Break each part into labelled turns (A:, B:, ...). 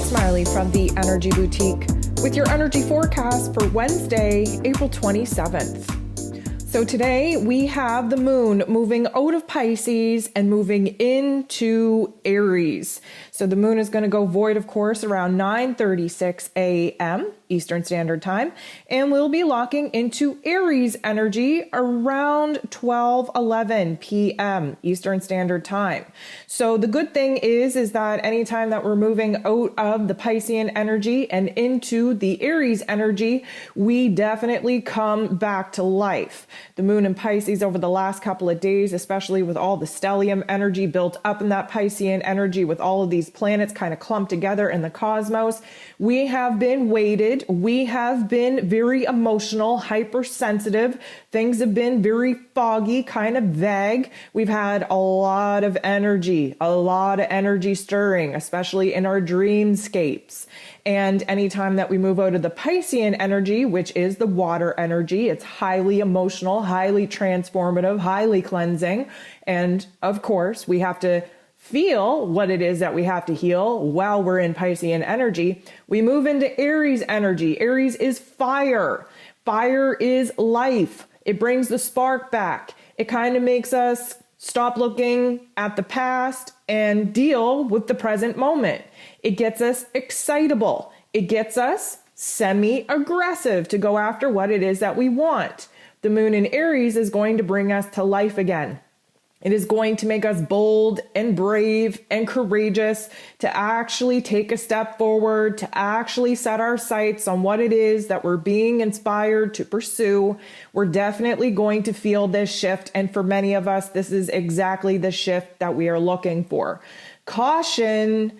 A: Smiley from the Energy Boutique with your energy forecast for Wednesday, April 27th. So today we have the moon moving out of Pisces and moving into Aries. So the moon is going to go void, of course, around 9:36 a.m. Eastern Standard Time, and we'll be locking into Aries energy around 12:11 p.m. Eastern Standard Time. So the good thing is that anytime that we're moving out of the Piscean energy and into the Aries energy, we definitely come back to life. The moon in Pisces over the last couple of days, especially with all the stellium energy built up in that Piscean energy, with all of these planets kind of clumped together in the cosmos, we have been weighted. We have been very emotional, hypersensitive. Things have been very foggy, kind of vague. We've had a lot of energy stirring, especially in our dreamscapes. And anytime that we move out of the Piscean energy, which is the water energy, it's highly emotional, highly transformative, highly cleansing. And of course, we have to feel what it is that we have to heal while we're in Piscean energy. We move into Aries energy. Aries is fire. Fire is life. It brings the spark back. It kind of makes us stop looking at the past and deal with the present moment. It gets us excitable. It gets us semi-aggressive to go after what it is that we want. The moon in Aries is going to bring us to life again. It is going to make us bold and brave and courageous to actually take a step forward, to actually set our sights on what it is that we're being inspired to pursue. We're definitely going to feel this shift. And for many of us, this is exactly the shift that we are looking for. Caution,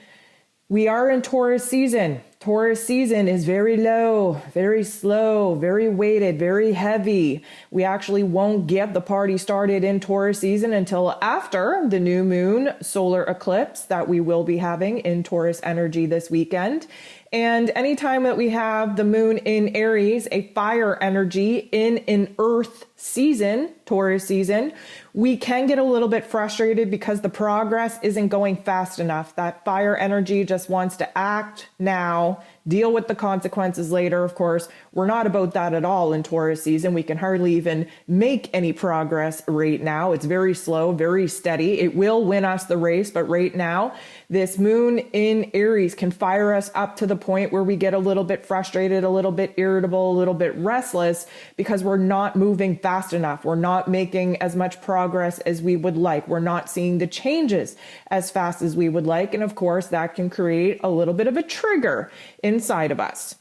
A: we are in Taurus season. Taurus season is very low, very slow, very weighted, very heavy. We actually won't get the party started in Taurus season until after the new moon solar eclipse that we will be having in Taurus energy this weekend. And anytime that we have the moon in Aries, a fire energy in an earth season, Taurus season, we can get a little bit frustrated because the progress isn't going fast enough. That fire energy just wants to act now, deal with the consequences later. Of course, we're not about that at all in Taurus season. We can hardly even make any progress right now. It's very slow, very steady. It will win us the race, but right now, this moon in Aries can fire us up to the point where we get a little bit frustrated, a little bit irritable, a little bit restless because we're not moving fast enough. We're not making as much progress as we would like. We're not seeing the changes as fast as we would like. And of course, that can create a little bit of a trigger inside of us.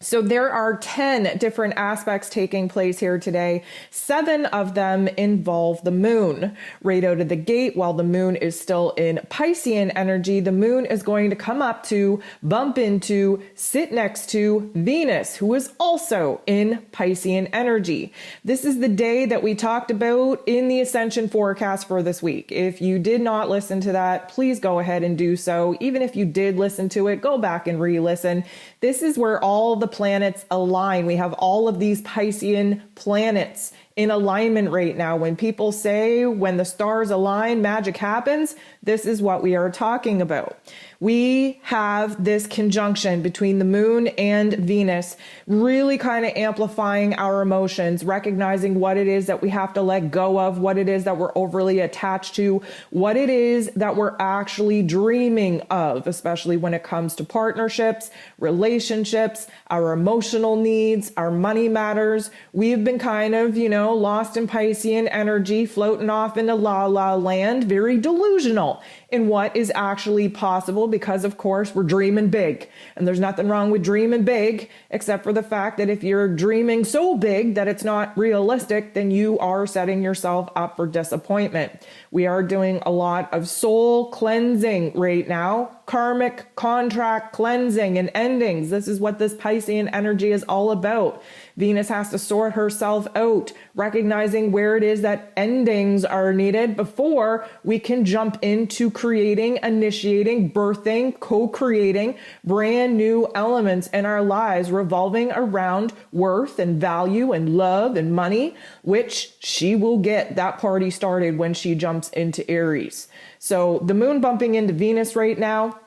A: So there are 10 different aspects taking place here today. 7 of them involve the moon. Right out of the gate, while the moon is still in Piscean energy, the moon is going to come up to, bump into, sit next to Venus, who is also in Piscean energy. This is the day that we talked about in the ascension forecast for this week. If you did not listen to that, please go ahead and do so. Even if you did listen to it, go back and re-listen. This is where all the planets align. We have all of these Piscean planets in alignment right now. When people say when the stars align, magic happens, this is what we are talking about. We have this conjunction between the moon and Venus, really kind of amplifying our emotions, recognizing what it is that we have to let go of, what it is that we're overly attached to, what it is that we're actually dreaming of, especially when it comes to partnerships, relationships, our emotional needs, our money matters. We've been kind of, lost in Piscean energy, floating off into la la land, very delusional in what is actually possible because, of course, we're dreaming big. And there's nothing wrong with dreaming big, except for the fact that if you're dreaming so big that it's not realistic, then you are setting yourself up for disappointment. We are doing a lot of soul cleansing right now, karmic contract cleansing and endings. This is what this Piscean energy is all about. Venus has to sort herself out, recognizing where it is that endings are needed before we can jump into creating, initiating, birthing, co-creating brand new elements in our lives revolving around worth and value and love and money, which she will get that party started when she jumps into Aries. So the moon bumping into Venus right now,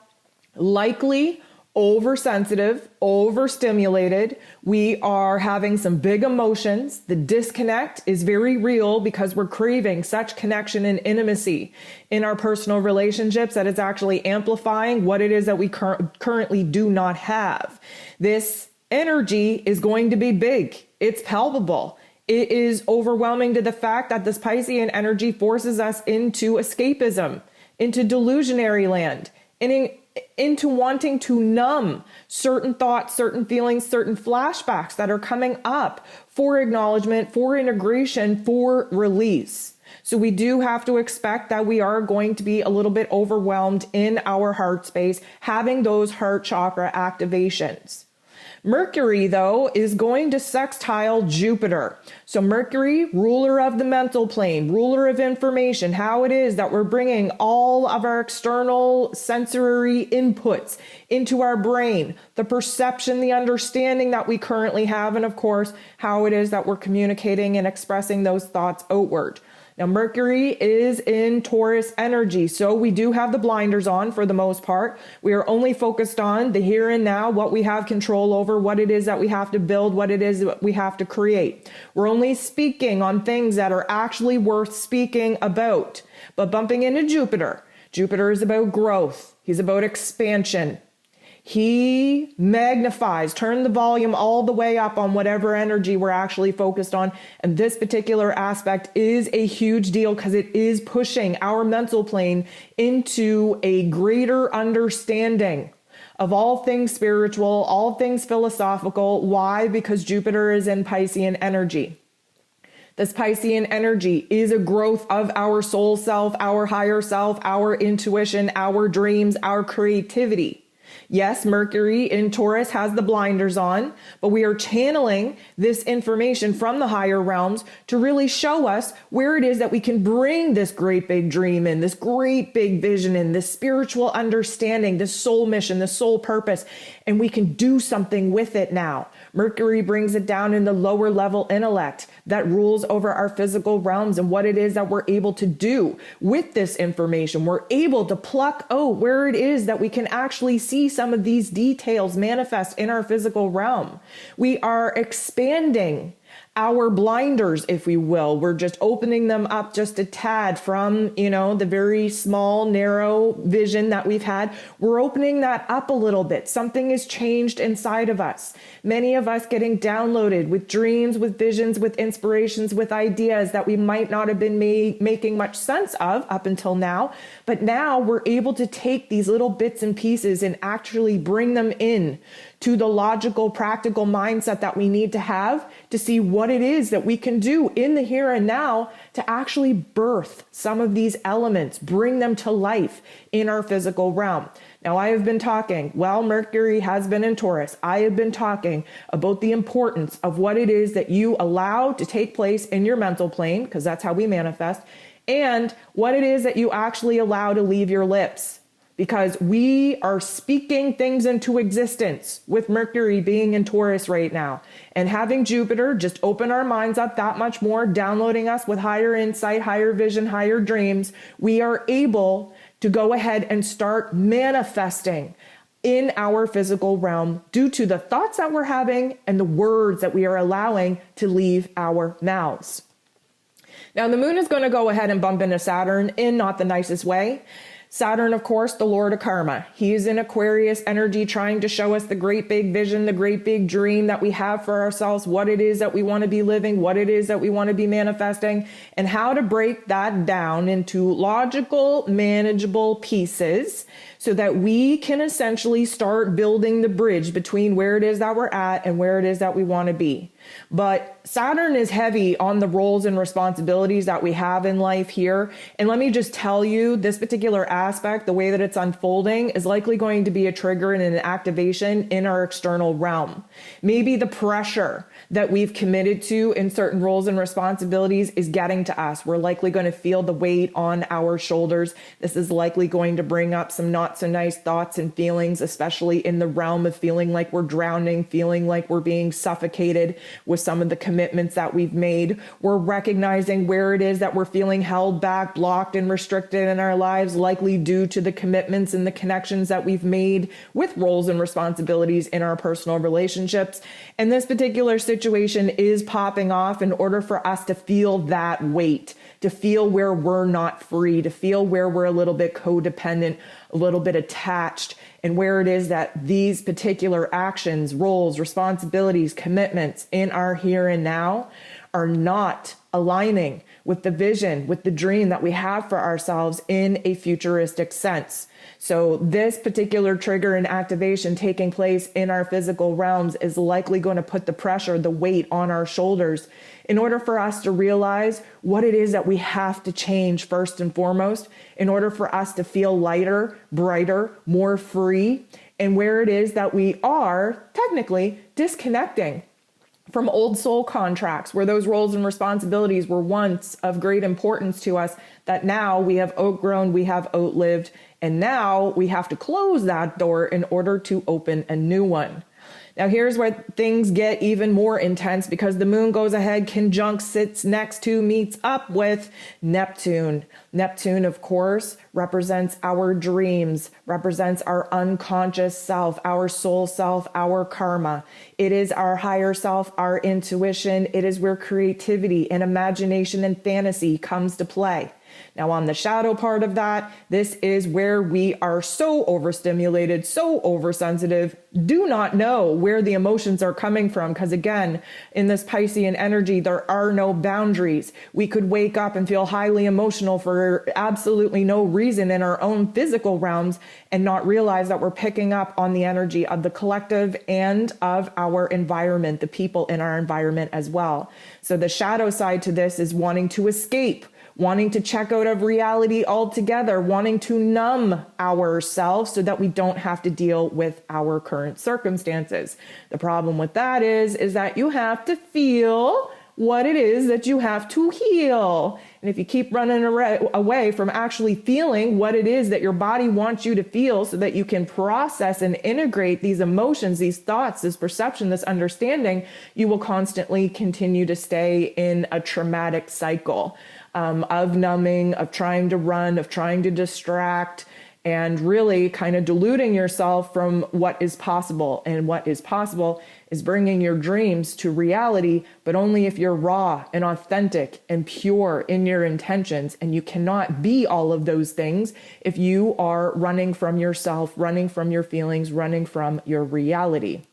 A: likely oversensitive, overstimulated. We are having some big emotions. The disconnect is very real because we're craving such connection and intimacy in our personal relationships that it's actually amplifying what it is that we currently do not have. This energy is going to be big. It's palpable. It is overwhelming to the fact that this Piscean energy forces us into escapism, into delusionary land, and into wanting to numb certain thoughts, certain feelings, certain flashbacks that are coming up for acknowledgement, for integration, for release. So we do have to expect that we are going to be a little bit overwhelmed in our heart space, having those heart chakra activations. Mercury, though, is going to sextile Jupiter. So Mercury, ruler of the mental plane, ruler of information, how it is that we're bringing all of our external sensory inputs into our brain, the perception, the understanding that we currently have, and of course, how it is that we're communicating and expressing those thoughts outward. Now, Mercury is in Taurus energy, so we do have the blinders on for the most part. We are only focused on the here and now, what we have control over, what it is that we have to build, what it is that we have to create. We're only speaking on things that are actually worth speaking about. But bumping into Jupiter, Jupiter is about growth. He's about expansion. He magnifies, turn the volume all the way up on whatever energy we're actually focused on. And this particular aspect is a huge deal because it is pushing our mental plane into a greater understanding of all things spiritual, all things philosophical. Why? Because Jupiter is in Piscean energy. This Piscean energy is a growth of our soul self, our higher self, our intuition, our dreams, our creativity. Yes, Mercury in Taurus has the blinders on, but we are channeling this information from the higher realms to really show us where it is that we can bring this great big dream in, this great big vision in, this spiritual understanding, this soul mission, this soul purpose, and we can do something with it now. Mercury brings it down in the lower level intellect that rules over our physical realms and what it is that we're able to do with this information. We're able to pluck out where it is that we can actually see some of these details manifest in our physical realm. We are expanding our blinders, if we will. We're just opening them up just a tad from, the very small, narrow vision that we've had. We're opening that up a little bit. Something has changed inside of us. Many of us getting downloaded with dreams, with visions, with inspirations, with ideas that we might not have been making much sense of up until now. But now we're able to take these little bits and pieces and actually bring them in to the logical, practical mindset that we need to have to see what it is that we can do in the here and now to actually birth some of these elements, bring them to life in our physical realm. Now, I have been talking, Mercury has been in Taurus. I have been talking about the importance of what it is that you allow to take place in your mental plane, because that's how we manifest, and what it is that you actually allow to leave your lips. Because we are speaking things into existence with Mercury being in Taurus right now. And having Jupiter just open our minds up that much more, downloading us with higher insight, higher vision, higher dreams, we are able to go ahead and start manifesting in our physical realm due to the thoughts that we're having and the words that we are allowing to leave our mouths. Now, the moon is going to go ahead and bump into Saturn in not the nicest way. Saturn, of course, the Lord of Karma. He is in Aquarius energy trying to show us the great big vision, the great big dream that we have for ourselves, what it is that we want to be living, what it is that we want to be manifesting, and how to break that down into logical, manageable pieces so that we can essentially start building the bridge between where it is that we're at and where it is that we want to be. But Saturn is heavy on the roles and responsibilities that we have in life here. And let me just tell you, this particular aspect, the way that it's unfolding, is likely going to be a trigger and an activation in our external realm. Maybe the pressure that we've committed to in certain roles and responsibilities is getting to us. We're likely going to feel the weight on our shoulders. This is likely going to bring up some not so nice thoughts and feelings, especially in the realm of feeling like we're drowning, feeling like we're being suffocated with some of the commitments commitments that we've made. We're recognizing where it is that we're feeling held back, blocked, and restricted in our lives, likely due to the commitments and the connections that we've made with roles and responsibilities in our personal relationships. And this particular situation is popping off in order for us to feel that weight, to feel where we're not free, to feel where we're a little bit codependent, a little bit attached, and where it is that these particular actions, roles, responsibilities, commitments in our here and now are not aligning with the vision, with the dream that we have for ourselves in a futuristic sense. So this particular trigger and activation taking place in our physical realms is likely going to put the pressure, the weight on our shoulders in order for us to realize what it is that we have to change first and foremost, in order for us to feel lighter, brighter, more free, and where it is that we are technically disconnecting from old soul contracts, where those roles and responsibilities were once of great importance to us, that now we have outgrown, we have outlived, and now we have to close that door in order to open a new one. Now, here's where things get even more intense, because the moon goes ahead, conjunct, sits next to, meets up with Neptune. Neptune, of course, represents our dreams, represents our unconscious self, our soul self, our karma. It is our higher self, our intuition. It is where creativity and imagination and fantasy comes to play. Now, on the shadow part of that, this is where we are so overstimulated, so oversensitive, do not know where the emotions are coming from. Because again, in this Piscean energy, there are no boundaries. We could wake up and feel highly emotional for absolutely no reason in our own physical realms and not realize that we're picking up on the energy of the collective and of our environment, the people in our environment as well. So the shadow side to this is wanting to escape, wanting to check out of reality altogether, wanting to numb ourselves so that we don't have to deal with our current circumstances. The problem with that is that you have to feel what it is that you have to heal. And if you keep running away from actually feeling what it is that your body wants you to feel so that you can process and integrate these emotions, these thoughts, this perception, this understanding, you will constantly continue to stay in a traumatic cycle of numbing, of trying to run, of trying to distract, and really kind of deluding yourself from what is possible. And what is possible is bringing your dreams to reality, but only if you're raw and authentic and pure in your intentions. And you cannot be all of those things if you are running from yourself, running from your feelings, running from your reality.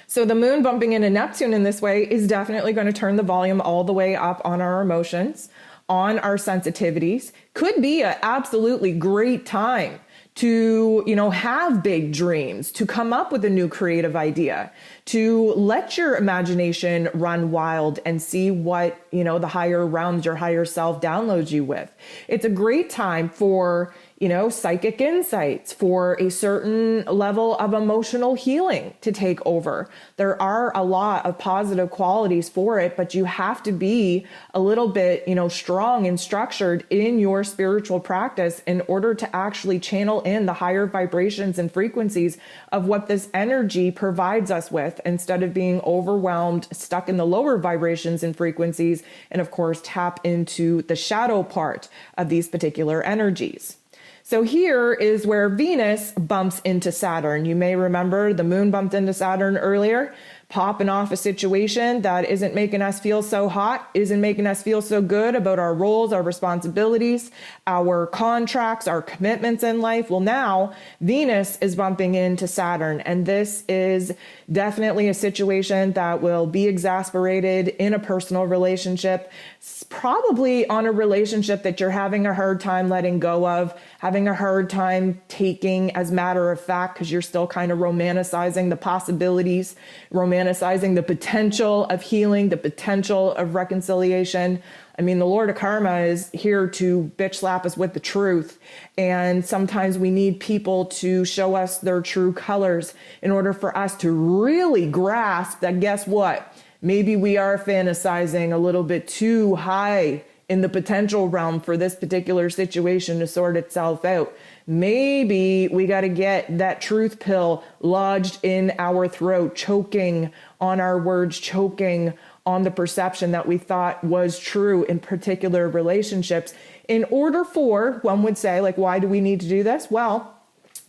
A: So the moon bumping into Neptune in this way is definitely going to turn the volume all the way up on our emotions, on our sensitivities. Could be an absolutely great time to, have big dreams, to come up with a new creative idea, to let your imagination run wild and see what, the higher realms, your higher self downloads you with. It's a great time for, psychic insights, for a certain level of emotional healing to take over. There are a lot of positive qualities for it, but you have to be a little bit, strong and structured in your spiritual practice in order to actually channel in the higher vibrations and frequencies of what this energy provides us with, instead of being overwhelmed, stuck in the lower vibrations and frequencies, and of course, tap into the shadow part of these particular energies. So here is where Venus bumps into Saturn. You may remember the moon bumped into Saturn earlier, popping off a situation that isn't making us feel so hot, isn't making us feel so good about our roles, our responsibilities, our contracts, our commitments in life. Well, now Venus is bumping into Saturn, and this is definitely a situation that will be exasperated in a personal relationship, probably on a relationship that you're having a hard time letting go of, having a hard time taking as matter of fact, because you're still kind of romanticizing the possibilities, romanticizing the potential of healing, the potential of reconciliation. I mean, the Lord of Karma is here to bitch slap us with the truth. And sometimes we need people to show us their true colors in order for us to really grasp that, guess what? Maybe we are fantasizing a little bit too high in the potential realm for this particular situation to sort itself out. Maybe we got to get that truth pill lodged in our throat, choking on our words, choking on the perception that we thought was true in particular relationships in order for, one would say, like, why do we need to do this? Well,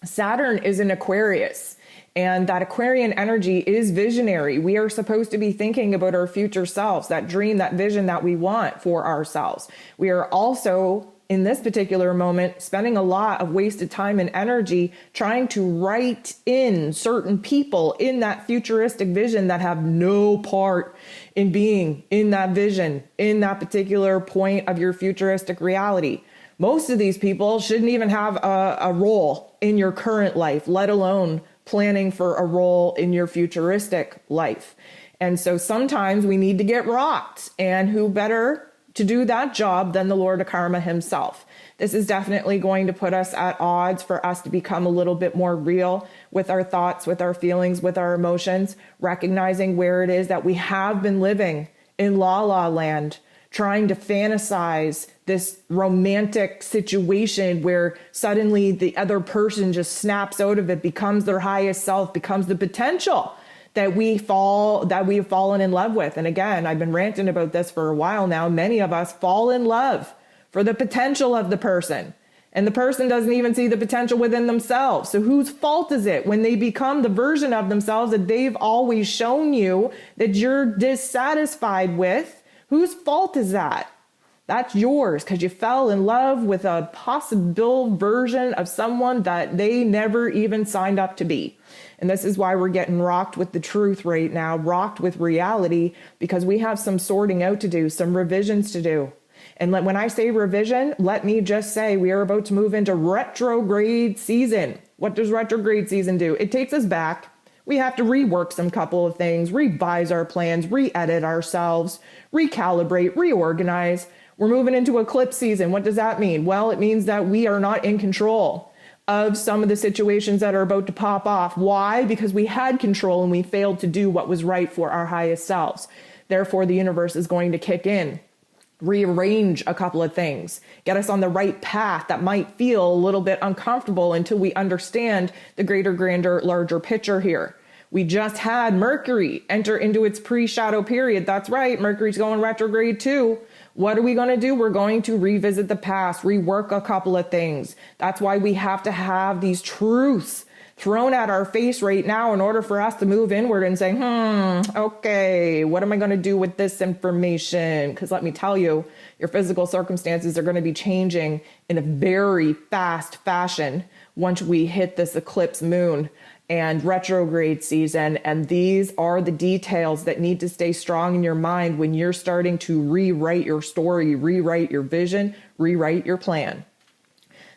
A: Saturn is in Aquarius. And that Aquarian energy is visionary. We are supposed to be thinking about our future selves, that dream, that vision that we want for ourselves. We are also, in this particular moment, spending a lot of wasted time and energy trying to write in certain people in that futuristic vision that have no part in being in that vision, in that particular point of your futuristic reality. Most of these people shouldn't even have a role in your current life, let alone planning for a role in your futuristic life. And so sometimes we need to get rocked, and who better to do that job than the Lord of Karma himself. This is definitely going to put us at odds for us to become a little bit more real with our thoughts, with our feelings, with our emotions, recognizing where it is that we have been living in la la land, trying to fantasize this romantic situation where suddenly the other person just snaps out of it, becomes their highest self, becomes the potential that we've fallen in love with. And again, I've been ranting about this for a while now. Many of us fall in love for the potential of the person, and the person doesn't even see the potential within themselves. So whose fault is it when they become the version of themselves that they've always shown you that you're dissatisfied with? Whose fault is that? That's yours, because you fell in love with a possible version of someone that they never even signed up to be. And this is why we're getting rocked with the truth right now, rocked with reality, because we have some sorting out to do, some revisions to do. And when I say revision, let me just say we are about to move into retrograde season. What does retrograde season do? It takes us back. We have to rework some couple of things, revise our plans, re-edit ourselves, recalibrate, reorganize. We're moving into eclipse season. What does that mean? Well, it means that we are not in control of some of the situations that are about to pop off. Why? Because we had control and we failed to do what was right for our highest selves. Therefore, the universe is going to kick in, rearrange a couple of things, get us on the right path that might feel a little bit uncomfortable until we understand the greater, grander, larger picture here. We just had Mercury enter into its pre-shadow period. That's right, Mercury's going retrograde too. What are we going to do? We're going to revisit the past, rework a couple of things. That's why we have to have these truths thrown at our face right now in order for us to move inward and say, okay, what am I going to do with this information? Because let me tell you, your physical circumstances are going to be changing in a very fast fashion once we hit this eclipse moon and retrograde season. And these are the details that need to stay strong in your mind when you're starting to rewrite your story, rewrite your vision, rewrite your plan.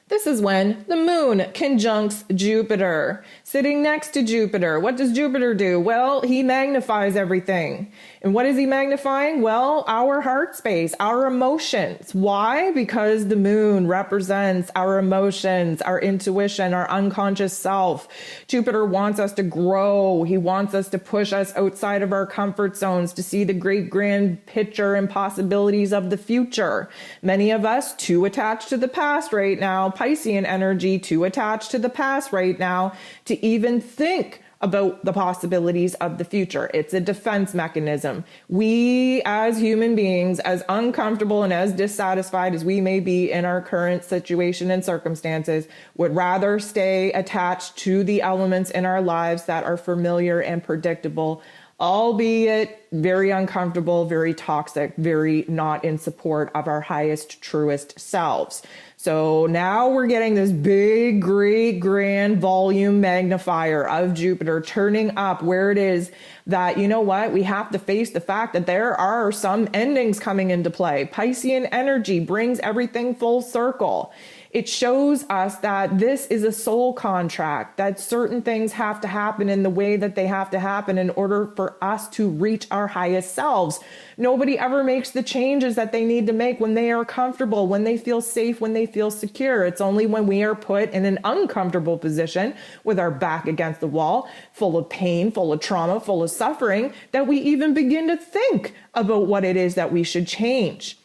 A: This is when the moon conjuncts Jupiter, sitting next to Jupiter. What does Jupiter do? Well, he magnifies everything. And what is he magnifying? Well, our heart space, our emotions. Why? Because the moon represents our emotions, our intuition, our unconscious self. Jupiter wants us to grow. He wants us to push us outside of our comfort zones to see the great grand picture and possibilities of the future. Many of us too attached to the past right now, Piscean energy too attached to the past right now to even think about the possibilities of the future. It's a defense mechanism. We as human beings, as uncomfortable and as dissatisfied as we may be in our current situation and circumstances, would rather stay attached to the elements in our lives that are familiar and predictable, albeit very uncomfortable, very toxic, very not in support of our highest, truest selves. So now we're getting this big, great, grand volume magnifier of Jupiter turning up where it is that, you know what, we have to face the fact that there are some endings coming into play. Piscean energy brings everything full circle. It shows us that this is a soul contract, that certain things have to happen in the way that they have to happen in order for us to reach our highest selves. Nobody ever makes the changes that they need to make when they are comfortable, when they feel safe, when they feel secure. It's only when we are put in an uncomfortable position with our back against the wall, full of pain, full of trauma, full of suffering, that we even begin to think about what it is that we should change.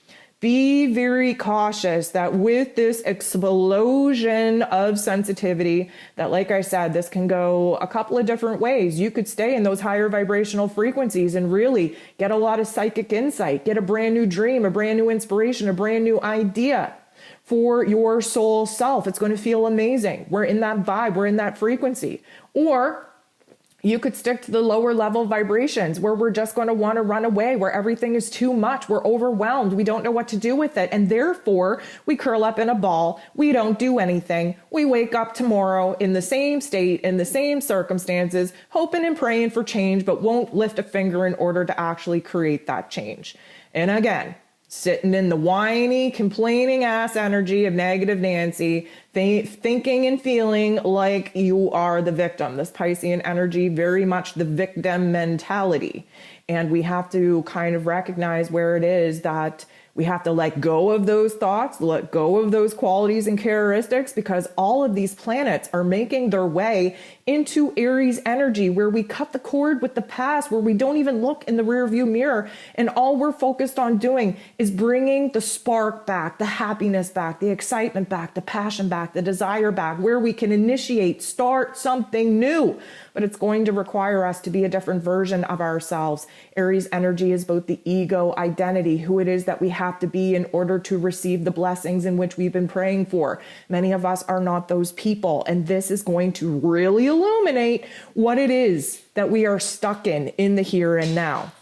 A: Be very cautious that with this explosion of sensitivity, that, like I said, this can go a couple of different ways. You could stay in those higher vibrational frequencies and really get a lot of psychic insight, get a brand new dream, a brand new inspiration, a brand new idea for your soul self. It's going to feel amazing. We're in that vibe, we're in that frequency. Or you could stick to the lower level vibrations where we're just going to want to run away, where everything is too much. We're overwhelmed. We don't know what to do with it. And therefore, we curl up in a ball. We don't do anything. We wake up tomorrow in the same state, in the same circumstances, hoping and praying for change, but won't lift a finger in order to actually create that change. And again, sitting in the whiny, complaining ass energy of negative Nancy, thinking and feeling like you are the victim. This Piscean energy, very much the victim mentality. And we have to kind of recognize where it is that we have to let go of those thoughts, let go of those qualities and characteristics, because all of these planets are making their way into Aries energy, where we cut the cord with the past, where we don't even look in the rearview mirror. And all we're focused on doing is bringing the spark back, the happiness back, the excitement back, the passion back, the desire back, where we can initiate, start something new. But it's going to require us to be a different version of ourselves. Aries energy is both the ego identity, who it is that we have to be in order to receive the blessings in which we've been praying for. Many of us are not those people. And this is going to really illuminate what it is that we are stuck in the here and now.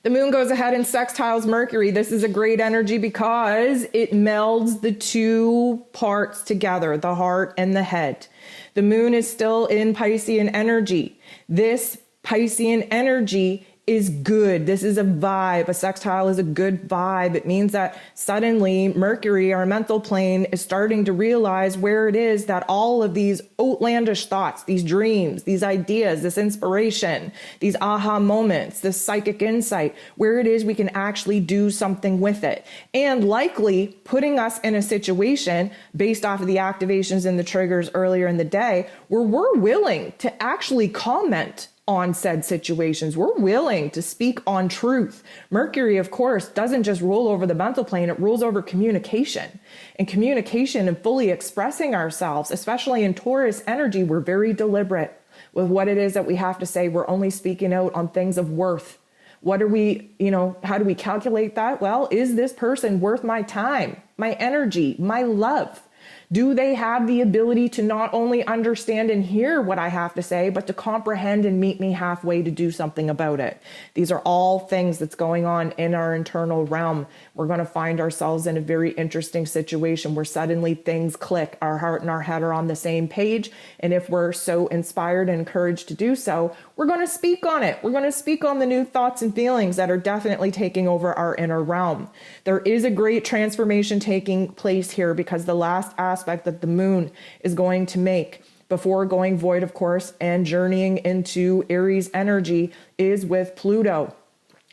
A: The moon goes ahead and sextiles Mercury. This is a great energy because it melds the two parts together, the heart and the head. The moon is still in Piscean energy. This Piscean energy is good. This is a vibe. A sextile is a good vibe. It means that suddenly Mercury, our mental plane, is starting to realize where it is that all of these outlandish thoughts, these dreams, these ideas, this inspiration, these aha moments, this psychic insight, where it is we can actually do something with it. And likely putting us in a situation based off of the activations and the triggers earlier in the day where we're willing to actually comment on said situations. We're willing to speak on truth. Mercury, of course, doesn't just rule over the mental plane, it rules over communication. And communication and fully expressing ourselves, especially in Taurus energy, we're very deliberate with what it is that we have to say. We're only speaking out on things of worth. What are we, how do we calculate that? Well, is this person worth my time, my energy, my love? Do they have the ability to not only understand and hear what I have to say, but to comprehend and meet me halfway to do something about it? These are all things that's going on in our internal realm. We're going to find ourselves in a very interesting situation where suddenly things click. Our heart and our head are on the same page. And if we're so inspired and encouraged to do so, we're going to speak on it. We're going to speak on the new thoughts and feelings that are definitely taking over our inner realm. There is a great transformation taking place here because the last aspect that the moon is going to make before going void, of course, and journeying into Aries energy is with Pluto.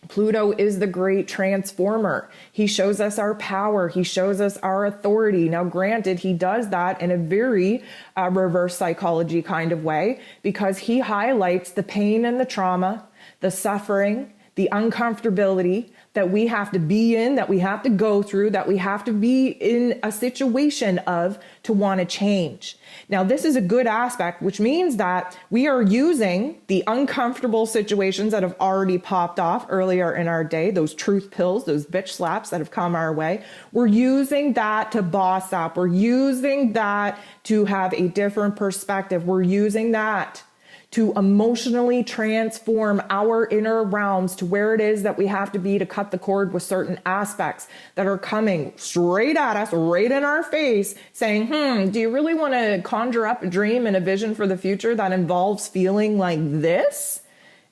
A: Pluto is the great transformer. He shows us our power. He shows us our authority. Now, granted, he does that in a very reverse psychology kind of way because he highlights the pain and the trauma, the suffering, the uncomfortability that we have to be in, that we have to go through, that we have to be in a situation of to want to change. Now, this is a good aspect, which means that we are using the uncomfortable situations that have already popped off earlier in our day, those truth pills, those bitch slaps that have come our way. We're using that to boss up. We're using that to have a different perspective. We're using that to emotionally transform our inner realms to where it is that we have to be to cut the cord with certain aspects that are coming straight at us, right in our face, saying, do you really want to conjure up a dream and a vision for the future that involves feeling like this?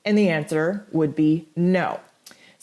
A: And the answer would be no.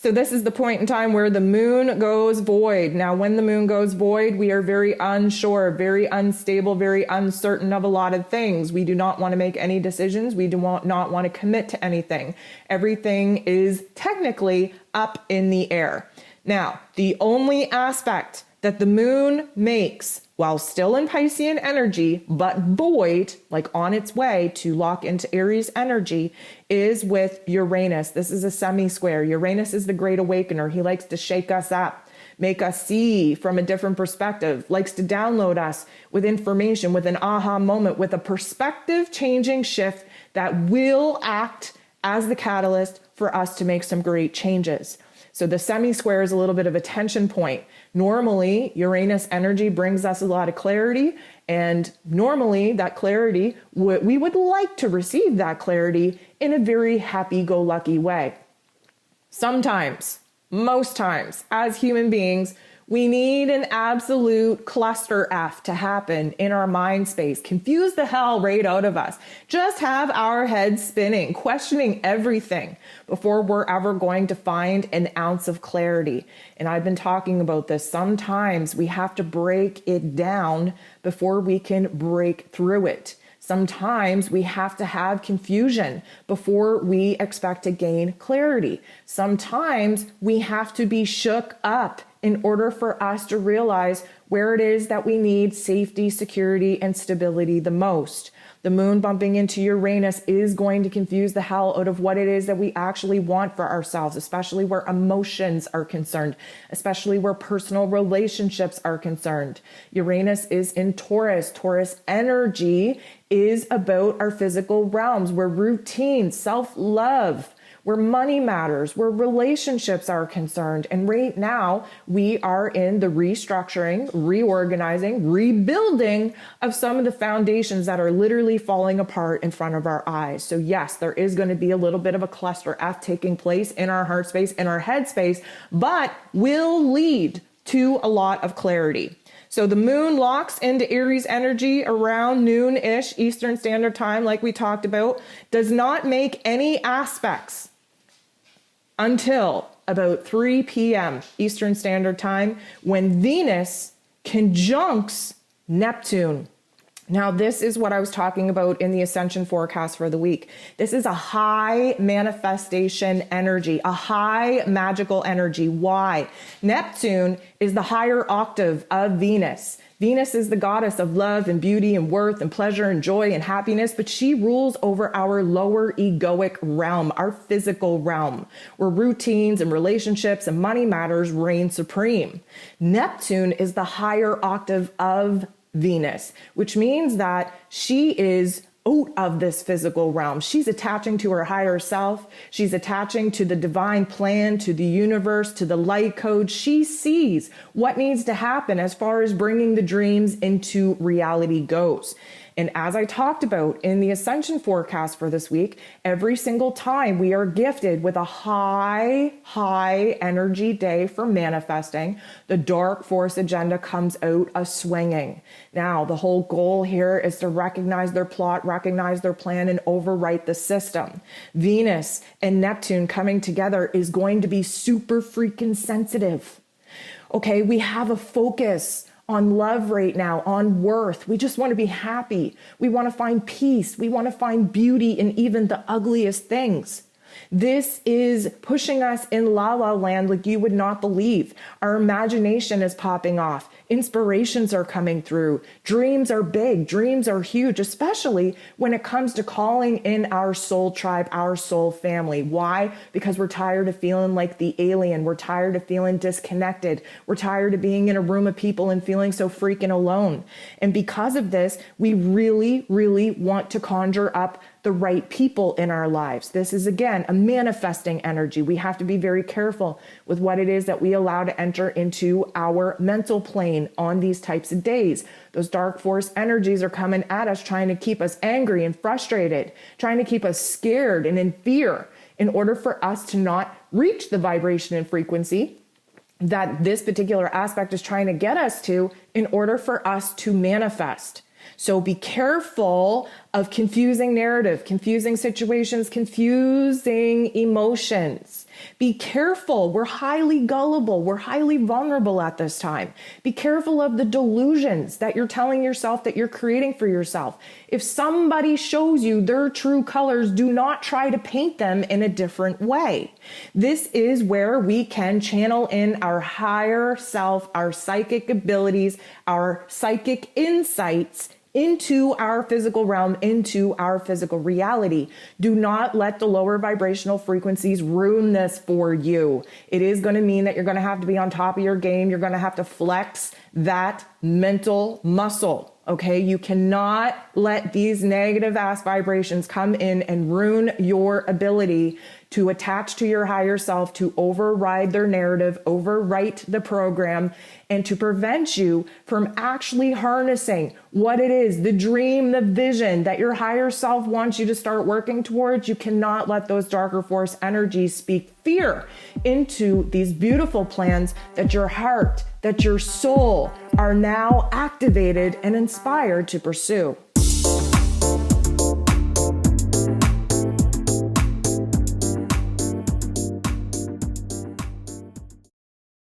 A: So this is the point in time where the moon goes void. Now, when the moon goes void, we are very unsure, very unstable, very uncertain of a lot of things. We do not want to make any decisions. We do not want to commit to anything. Everything is technically up in the air. Now, the only aspect that the moon makes while still in Piscean energy, but void, like on its way to lock into Aries energy, is with Uranus. This is a semi-square. Uranus is the great awakener. He likes to shake us up, make us see from a different perspective, likes to download us with information, with an aha moment, with a perspective changing shift that will act as the catalyst for us to make some great changes. So the semi-square is a little bit of a tension point. Normally, Uranus energy brings us a lot of clarity, and normally that clarity, we would like to receive that clarity in a very happy-go-lucky way. Sometimes, most times, as human beings, we need an absolute cluster F to happen in our mind space. Confuse the hell right out of us. Just have our heads spinning, questioning everything before we're ever going to find an ounce of clarity. And I've been talking about this. Sometimes we have to break it down before we can break through it. Sometimes we have to have confusion before we expect to gain clarity. Sometimes we have to be shook up in order for us to realize where it is that we need safety, security, and stability the most. The moon bumping into Uranus is going to confuse the hell out of what it is that we actually want for ourselves, especially where emotions are concerned, especially where personal relationships are concerned. Uranus is in Taurus. Taurus energy is about our physical realms, where routine, self-love, where money matters, where relationships are concerned. And right now, we are in the restructuring, reorganizing, rebuilding of some of the foundations that are literally falling apart in front of our eyes. So yes, there is going to be a little bit of a cluster F taking place in our heart space, in our head space, but will lead to a lot of clarity. So the moon locks into Aries energy around noon-ish Eastern Standard Time, like we talked about, does not make any aspects until about 3 p.m. Eastern Standard Time, when Venus conjuncts Neptune. Now, this is what I was talking about in the ascension forecast for the week. This is a high manifestation energy, a high magical energy. Why? Neptune is the higher octave of Venus. Venus is the goddess of love and beauty and worth and pleasure and joy and happiness, but she rules over our lower egoic realm, our physical realm, where routines and relationships and money matters reign supreme. Neptune is the higher octave of Venus, which means that she is out of this physical realm. She's attaching to her higher self. She's attaching to the divine plan, to the universe, to the light code. She sees what needs to happen as far as bringing the dreams into reality goes. And as I talked about in the ascension forecast for this week, every single time we are gifted with a high energy day for manifesting, the dark force agenda comes out a swinging. Now, the whole goal here is to recognize their plot, recognize their plan, and overwrite the system. Venus and Neptune coming together is going to be super freaking sensitive. Okay, we have a focus on love right now, on worth. We just want to be happy. We want to find peace. We want to find beauty in even the ugliest things. This is pushing us in la la land like you would not believe. Our imagination is popping off. Inspirations are coming through. Dreams are big. Dreams are huge, especially when it comes to calling in our soul tribe, our soul family. Why? Because we're tired of feeling like the alien. We're tired of feeling disconnected. We're tired of being in a room of people and feeling so freaking alone. And because of this, we really, really want to conjure up the right people in our lives. This is, again, a manifesting energy. We have to be very careful with what it is that we allow to enter into our mental plane on these types of days. Those dark force energies are coming at us, trying to keep us angry and frustrated, trying to keep us scared and in fear in order for us to not reach the vibration and frequency that this particular aspect is trying to get us to in order for us to manifest. So be careful of confusing narrative, confusing situations, confusing emotions. Be careful. We're highly gullible. We're highly vulnerable at this time. Be careful of the delusions that you're telling yourself that you're creating for yourself. If somebody shows you their true colors, do not try to paint them in a different way. This is where we can channel in our higher self, our psychic abilities, our psychic insights into our physical realm, into our physical reality. Do not let the lower vibrational frequencies ruin this for you. It is going to mean that you're going to have to be on top of your game. You're going to have to flex that mental muscle. Okay, you cannot let these negative ass vibrations come in and ruin your ability to attach to your higher self, to override their narrative, overwrite the program, and to prevent you from actually harnessing what it is, the dream, the vision that your higher self wants you to start working towards. You cannot let those darker force energies speak fear into these beautiful plans that your heart, that your soul are now activated and inspired to pursue.